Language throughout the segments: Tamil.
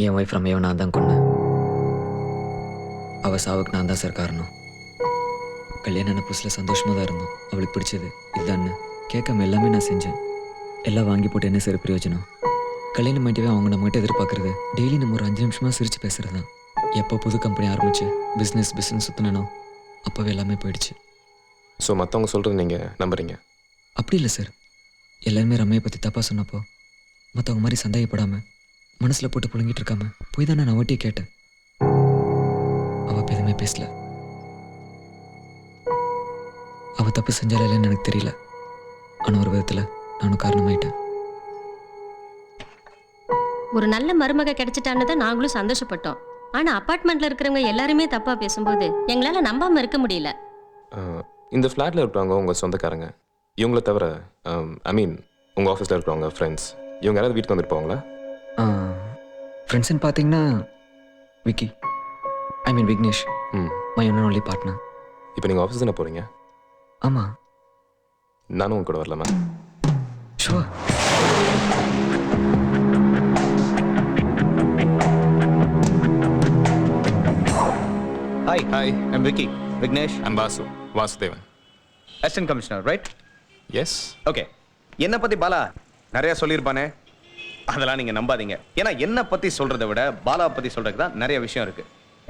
என் ஒய்ஃப் ரம்யாவை நான் தான் கொன்னேன். அவள் சாவுக்கு நான் தான் சார் காரணம். கல்யாணம் புதுசில் சந்தோஷமாக தான் இருந்தோம். அவளுக்கு பிடிச்சது இதுதான்னு கேட்காம எல்லாமே நான் செஞ்சேன். எல்லாம் வாங்கி போட்டு என்ன சார் பிரயோஜனம்? கல்யாணம் ஆகிட்டவே அவங்க நம்மகிட்ட எதிர்பார்க்குறது டெய்லி நம்ம ஒரு 5 நிமிஷமாக சிரித்து பேசுகிறது தான். எப்போ புது கம்பெனி ஆரம்பிச்சு பிஸ்னஸ் சுற்றினோ அப்போவே எல்லாமே போயிடுச்சு. ஸோ மற்றவங்க சொல்கிறது நீங்கள் நம்புறீங்க? அப்படி இல்லை சார். எல்லாருமே ரம்மையை பற்றி தப்பாக சொன்னப்போ மற்றவங்க மாதிரி சந்தேகப்படாமல் மனசில் போட்டு புழுங்கிட்டு இருக்காம போய் தானே நான் அவட்டையே கேட்டேன். அவள் எதுவுமே பேசல. அவள் தப்பு செஞ்சாலே இல்லைன்னு எனக்கு தெரியல. ஆனால் ஒரு விதத்தில் நானும் காரணமாயிட்டேன். ஒரு நல்ல மருமக கிடைச்சிட்டான்னு தான் நாங்களும் சந்தோஷப்பட்டோம். ஆனா அபார்ட்மெண்ட்ல இருக்கிறவங்க எல்லாருமே தப்பா பேசும்போது எங்களால நம்பாம இருக்க முடியல. இந்த ஃப்ளாட்டில் இருக்கிறவங்க உங்கள் சொந்தக்காரங்க, இவங்கள தவிர ஐ மீன் உங்கள் ஆஃபீஸில் இருக்கிறவங்க ஃப்ரெண்ட்ஸ், இவங்க யாராவது வீட்டுக்கு வந்துருப்பாங்களா? ஃப்ரெண்ட்ஸ்ன்னு பார்த்தீங்கன்னா Vicky, I mean Vignesh, my one and only partner. இப்போ நீங்கள் ஆஃபீஸ் தானே போகிறீங்க? ஆமாம். நானும் உங்க கூட வரலாமா? Sure. Hi, I'm Vicky. Vignesh. I'm Vasudevan. Assistant Commissioner, right? Yes. Okay. என்ன பத்தி பாலா நிறைய சொல்லியிருப்பானே, அதெல்லாம் நீங்க நம்பாதீங்க. ஏன்னா என்ன பத்தி சொல்றதை விட பாலா பத்தி சொல்றதுக்கு தான் நிறைய விஷயம் இருக்கு.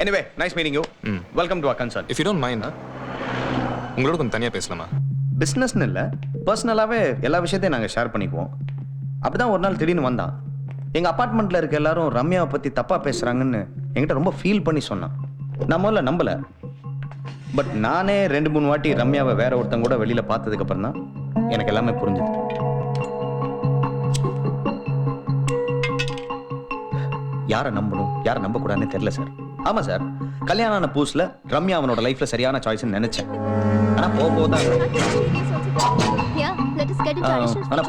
Anyway, nice meeting you. Welcome to our concern. If you don't mind, உங்களோட கொஞ்சம் தனியாக பேசலாமா? பிஸ்னஸ்னு இல்லை, பர்சனலாகவே எல்லா விஷயத்தையும் நாங்கள் ஷேர் பண்ணிக்குவோம். அப்படிதான் ஒரு நாள் திடீர்னு வந்தான். எங்கள் அப்பார்ட்மெண்ட்டில் இருக்க எல்லாரும் ரம்யாவை பற்றி தப்பாக பேசுகிறாங்கன்னு என்கிட்ட ரொம்ப ஃபீல் பண்ணி சொன்னான். நான் முதல்ல நம்பலை. பட் நானே 2-3 வாட்டி ரம்யாவை வேற ஒருத்தங்க கூட வெளியில் பார்த்ததுக்கப்புறம் தான் எனக்கு எல்லாமே புரிஞ்சுது. யாரை நம்பணும் யாரை நம்பக்கூடாதுன்னு தெரியல சார். ஆமாம் சார், கல்யாணம் ஆன புதுசில் ரம்யா அவனோட லைஃப்பில் சரியான சாய்ஸ்ன்னு நினச்சேன். ஆனால்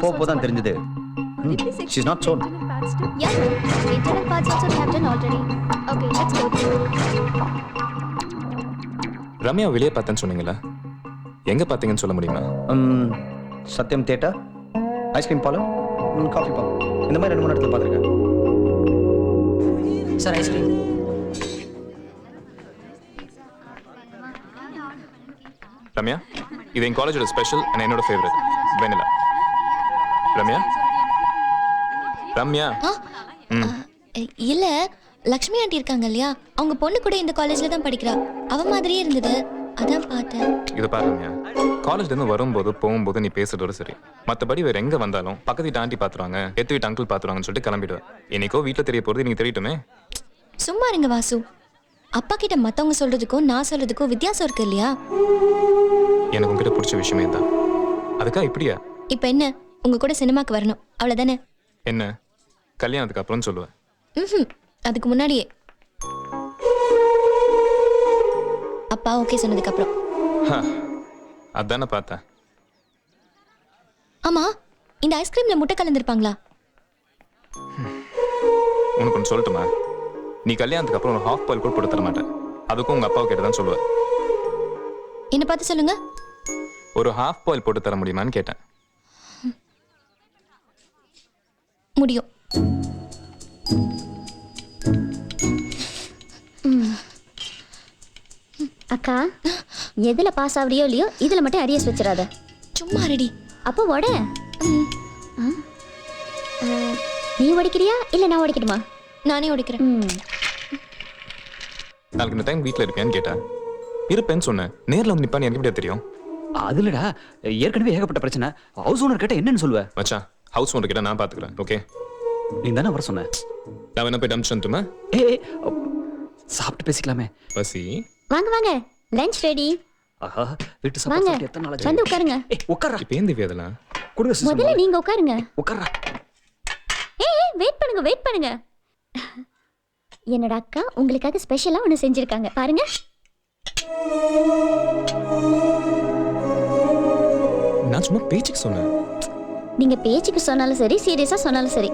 போக தான் தெரிஞ்சது she's not sold. Yeah, internal parts also we have done already. Okay, let's go through. Ramya வெளியே பார்த்தேன்னு சொன்னீங்களா? எங்கே பார்த்தீங்கன்னு சொல்ல முடியுமா? Sathyam theatre, ice cream parlour, coffee parlour, இந்த மாதிரி 2-3 இடத்துல பார்த்துருக்கேன் சார். ஐஸ்கிரீம். ரம்யா, இது என் காலேஜோட ஸ்பெஷல் அண்ட் என்னோட ஃபேவரட் வெனிலா. ரம்யா ரம்யா இல்ல, லக்ஷ்மி ஆண்டி இருக்காங்க இல்லையா, அவங்க பொண்ணு கூட இந்த காலேஜ்ல தான் படிக்கிறா. அவ மாதிரியே இருந்தது, அதான் பார்த்தேன். இதை பாரு ரம்யா, காலேஜ்லேருந்து வரும்போது போகும்போது நீ பேசுறதோட சரி. மற்றபடி வேற எங்கே வந்தாலும் பக்கத்து வீட்டு ஆண்டி பார்த்துருவாங்க, எத்து வீட்டு அங்கிள் பார்த்துருவாங்கன்னு சொல்லிட்டு கிளம்பிடுவேன். என்னைக்கோ வீட்டில் தெரிய போகிறது நீங்கள் தெரியட்டுமே. சும்மா இருங்க வாசு. அப்பா கிட்ட மற்றவங்க சொல்றதுக்கும் நான் சொல்றதுக்கும் வித்தியாசம் இருக்கு இல்லையா? எனக்கு உங்ககிட்ட பிடிச்ச விஷயமே தான். அதுக்கா இப்படியா? இப்போ என்ன, உங்க கூட சினிமாக்கு வரணும் அவ்வளோதானே? என்ன கல்யாணத்துக்கு அப்புறம் சொல்லுவேன். அதுக்கு முன்னாடியே அப்பா ஓகே சொன்னதுக்கு அப்புறம். அதானே பார்த்தேன். ஆமா, இந்த ஐஸ்கிரீம்ல முட்டை கலந்துருப்பாங்களா? உனக்கு ஒன்று சொல்லட்டுமா? நீ கல்யாணத்துக்கு அப்புறம் ஒரு ஹாஃப் பாயில் கூட போட்டு தர மாட்டேன். அதுக்கும் உங்க அப்பாவை கேட்டு தான் சொல்லுவேன். என்ன பார்த்து சொல்லுங்க. ஒரு ஹாஃப் பாயில் போட்டு தர முடியுமான்னு கேட்டேன். முடியும். அக்கா, எதுல பாஸ் ஆவறியோ இல்லையோ இதுல மட்டும் அரியஸ் வச்சிடாத. சும்மா ரெடி. அப்போ ஓட. நீ ஓடிக்கிறியா இல்ல நான் ஓடிக்கணுமா? நானே ஓடிக்கிறேன். நாளைக்கு இந்த டைம் வீட்டில் இருப்பேன்னு கேட்டேன். இருப்பேன்னு சொன்னேன். நேரில் வந்து நிப்பான்னு எனக்கு எப்படியா தெரியும்? அதுலடா, ஏற்கனவே ஏகப்பட்ட பிரச்சனை. ஹவுஸ் ஓனர் கிட்ட என்னன்னு சொல்லுவேன்? மச்சான், ஹவுஸ் ஓனர் கிட்ட நான் பார்த்துக்கிறேன். ஓகே, நீ தானே வர சொன்ன. நான் என்ன போய் டம்ஷன்ட்டுமா? சாப்பிட்டு பேசிக்கலாமே. பசி. வாங்க வாங்க, லஞ்ச் ரெடி. ஆஹா, வீட்டு வாங்க, சாப்பாடு எத்தனை நாள் வந்து உட்காருங்க. உட்காரா. இப்போ ஏன் தேவி அதெல்லாம்? கொடுங்க சிஸ்டர். முதல்ல நீங்க உட்காருங்க. உட்காரா. வெயிட் பண்ணுங்க வெயிட் பண்ணுங்க. என்னோட அக்கா உங்களுக்காக ஸ்பெஷலா ஒன்று செஞ்சிருக்காங்க, பாருங்க. நான் சும்மா பேச்சுக்கு சொன்னேன். நீங்க பேச்சுக்கு சொன்னாலும் சரி, சீரியஸா சொன்னாலும் சரி,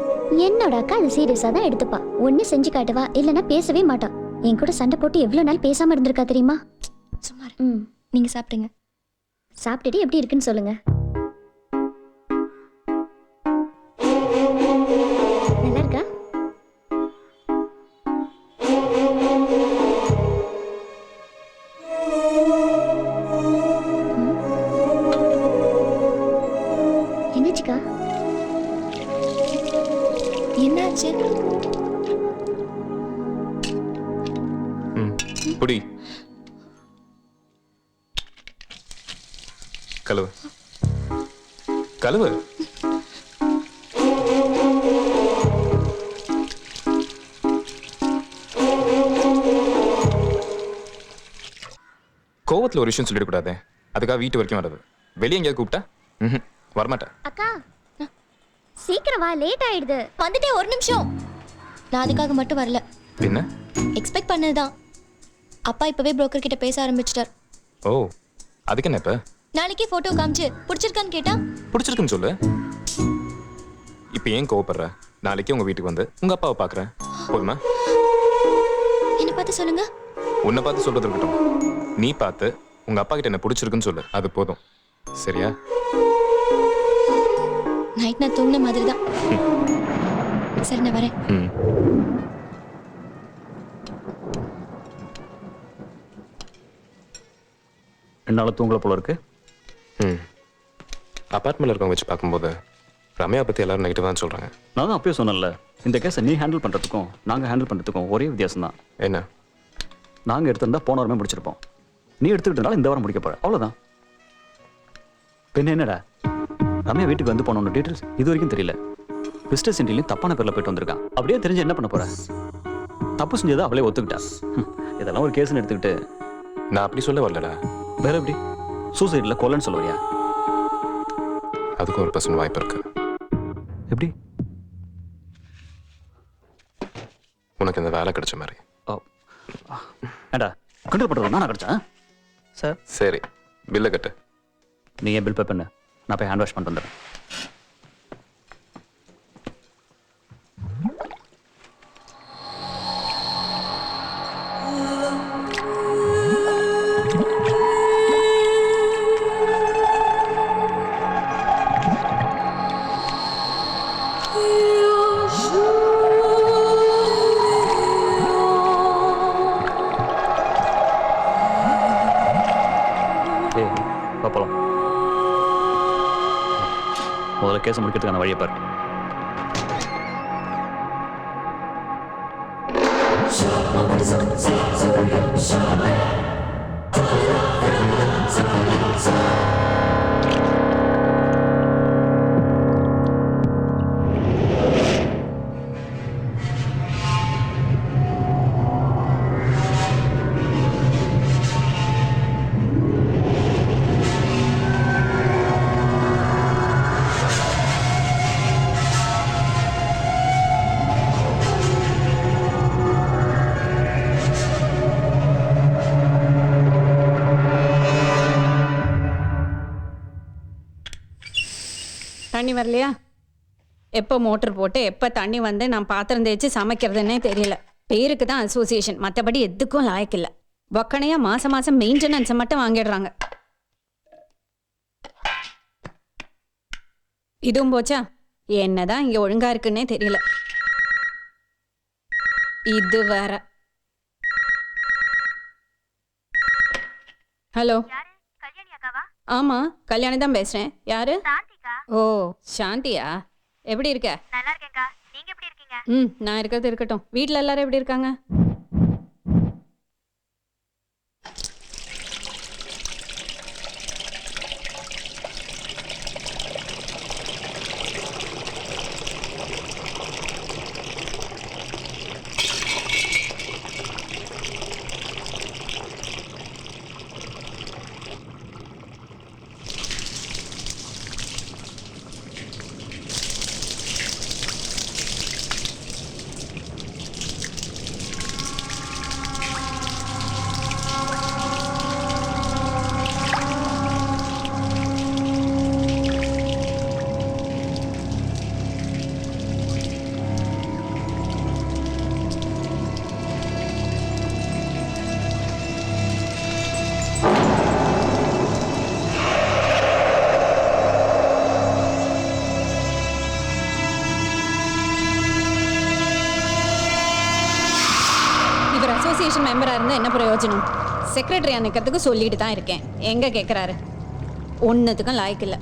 என்னோட அக்கா அது சீரியஸா தான் எடுத்துப்பா. ஒன்னு செஞ்சு காட்டுவா, இல்லைன்னா பேசவே மாட்டா. என் கூட சண்டை போட்டு எவ்வளவு நாள் பேசாம இருந்திருக்கா தெரியுமா? சும்மா நீங்க சாப்பிடுங்க. சாப்பிட்டுட்டு எப்படி இருக்குன்னு சொல்லுங்க. நல்லா இருக்கா? என்னாச்சு? ம் புடி கழுவு கழுவு. கோவத்தில் ஒரு விஷயம் சொல்லிடக்கூடாது. அதுக்காக வீட்டு வரைக்கும் வர்றது. வெளியே எங்கேயாவது கூப்பிட்டா வரமாட்டேன். அக்கா சீக்கிரம் வா, லேட் ஆயிடுது. வந்துட்டே ஒரு நிமிஷம். நான் அதுக்காக மட்டும் வரல. என்ன? எக்ஸ்பெக்ட் பண்ணதுதான். அப்பா இப்பவே புரோக்கர் கிட்ட பேச ஆரம்பிச்சிட்டார். ஓ அதுக்கு என்ன இப்ப? நாளைக்கே போட்டோ காமிச்சு பிடிச்சிருக்கான்னு கேட்டா பிடிச்சிருக்குன்னு சொல்லு. இப்போ ஏன் கோவப்படுற? நாளைக்கு உங்க வீட்டுக்கு வந்து உங்க அப்பாவை பார்க்குறேன். போதுமா? என்ன பார்த்து சொல்லுங்க. உன்னை பார்த்து சொல்றது இருக்கட்டும். நீ பார்த்து உங்க அப்பா கிட்ட என்ன பிடிச்சிருக்குன்னு சொல்லு. அது போதும். சரியா? நைட் நான் தூங்கின மாதிரி தான். சரி நான் வரேன். ம். என்னால் தூங்கல போல இருக்கு. ம். அப்பார்ட்மெண்ட்ல இருக்கவங்க வச்சு பார்க்கும்போது ரம்யா பத்தி எல்லாரும் நெகட்டிவ் தான் சொல்றாங்க. நான் தான் அப்பயே சொன்னேன்ல, இந்த கேஸை நீ ஹேண்டில் பண்ணுறதுக்கும் நாங்கள் ஹேண்டில் பண்ணுறதுக்கும் ஒரே வித்தியாசம் தான். என்ன? நாங்கள் எடுத்திருந்தா போன வாரமே முடிச்சிருப்போம். நீ எடுத்துக்கிட்டனால இந்த வாரம் முடிக்க போற, அவ்வளோதான். பின்ன என்னடா, ரம்யா வீட்டுக்கு வந்து போனோன்னு டீட்டெயில்ஸ் இது வரைக்கும் தெரியல. பிஸ்டர் சென்டிலையும் தப்பான பேரில் போயிட்டு வந்திருக்கான். அப்படியே தெரிஞ்சு என்ன பண்ண போற? தப்பு செஞ்சதை அவளே ஒத்துக்கிட்டா. இதெல்லாம் ஒரு கேஸ்ன்னு எடுத்துக்கிட்டு. நான் அப்படி சொல்ல வரலடா. வேற எப்படி? சூசைடில் கொல்லன்னு சொல்லுவியா? அதுக்கும் ஒரு பர்சன்ட் வாய்ப்பு இருக்கு. எப்படி? உனக்கு இந்த வேலை கிடைச்ச மாதிரி. ஏண்டா கண்ட்ரோல் பண்ணுறது நான் கிடைச்சா சார்? சரி பில்லை கட்டு. நீ ஏன் பில் பே பண்ணு, நான் போய் ஹேண்ட் வாஷ் பண்ணிட்டு வந்துடுறேன். பார்ப்போம். முதல்ல கேஸை முடிக்கிறதுக்கான வழியை பாரு. தண்ணி வரலையா? எப்போ மோட்டர் போட்டு எப்போ தண்ணி வந்து நான் பாத்திரம் தேய்ச்சி சமைக்கிறதுன்னே தெரியல. பேருக்கு தான் அசோசியேஷன், மற்றபடி எதுக்கும் லாய்க்கில்லை. ஒக்கனையாக மாதம் மாதம் மெயின்டெனன்ஸை மட்டும் வாங்கிடுறாங்க. இதுவும் போச்சா? என்னதான் இங்கே ஒழுங்காக இருக்குன்னே தெரியல. இது வேற. ஹலோ, ஆமாம் கல்யாணி தான் பேசுகிறேன். யாரு? ஓ சாந்தியா, எப்படி இருக்க? நல்லா இருக்கேன்க்கா, நீங்க எப்படி இருக்கீங்க? நான் இருக்கிறது இருக்கட்டும். வீட்டில் எல்லாரும் எப்படி இருக்காங்க? அசோசியேஷன் மெம்பராக இருந்தால் என்ன பிரயோஜனம்? செக்ரட்டரி நிற்கிறதுக்கு சொல்லிட்டு தான் இருக்கேன். எங்கே கேட்குறாரு? ஒன்றுத்துக்கும் லாய்க்கு இல்லை.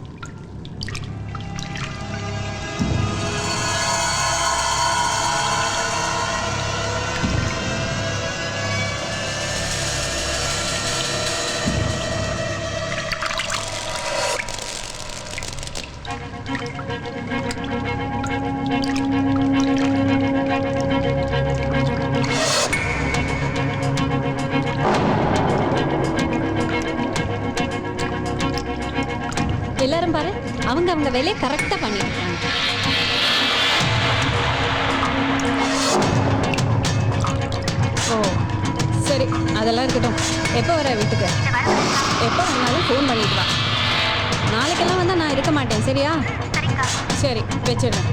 எல்லாரும் பாரு அவங்க அவங்க வேலையை கரெக்டா பண்ணிட்டு இருக்காங்க. ஓ சரி, அதெல்லாம் இருக்கட்டும். எப்போ வர வீட்டுக்கு? எப்போ வந்தாலும் ஃபோன் பண்ணிட்டு வா. நாளைக்கெல்லாம் வந்தால் நான் இருக்க மாட்டேன், சரியா? சரி, வச்சிடுறேன்.